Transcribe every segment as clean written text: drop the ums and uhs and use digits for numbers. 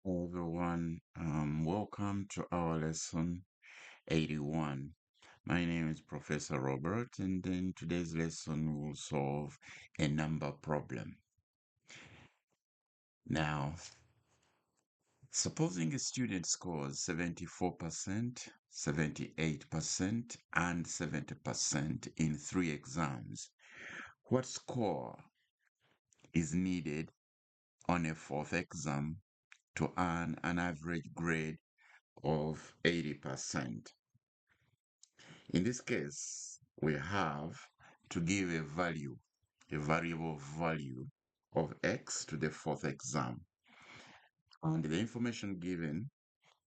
Hello everyone, welcome to our lesson 81. My name is Professor Robert, and in today's lesson we will solve a number problem. Now, supposing a student scores 74%, 78%, and 70% in 3 exams, what score is needed on a fourth exam to earn an average grade of 80%? In this case, we have to give a value, a variable value of x to the fourth exam. And the information given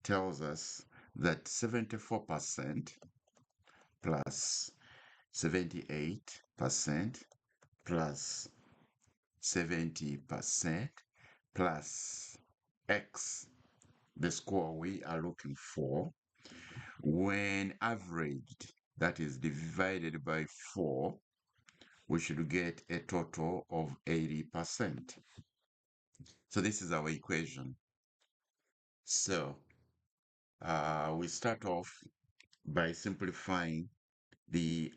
tells us that 74% plus 78% plus 70% plus x, the score we are looking for, when averaged, that is divided by 4, we should get a total of 80%. So this is our equation. So we start off by simplifying the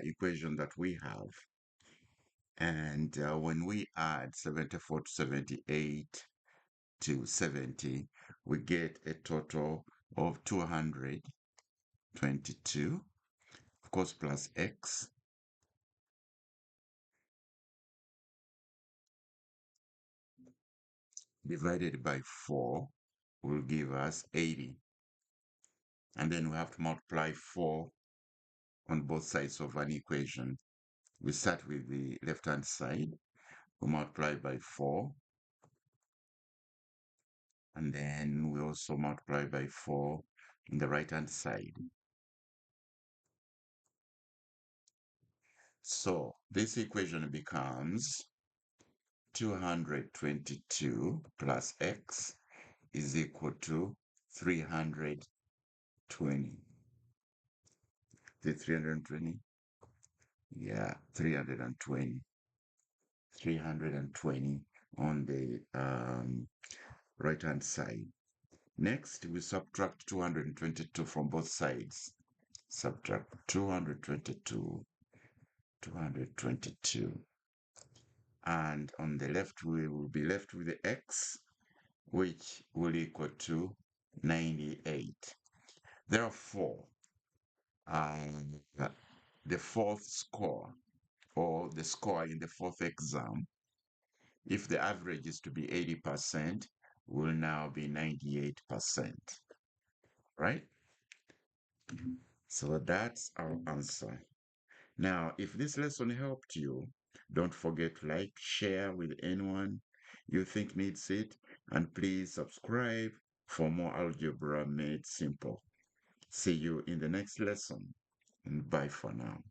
equation that we have. And when we add 74 to 78 to 70, we get a total of 222, of course, plus x, divided by 4 will give us 80. And then we have to multiply 4 on both sides of an equation. We start with the left-hand side. We multiply by 4. And then we also multiply by 4 on the right-hand side. So this equation becomes 222 plus x is equal to 320. The 320? Yeah, 320. 320 on the right-hand side. Next, we subtract 222 from both sides. Subtract 222, 222. And on the left, we will be left with the x, which will equal to 98. Therefore, the fourth score, or the score in the fourth exam, if the average is to be 80%, will now be 98%, right? So that's our answer. Now, if this lesson helped you, don't forget to like, share with anyone you think needs it, and please subscribe for more algebra made simple. See you in the next lesson, and bye for now.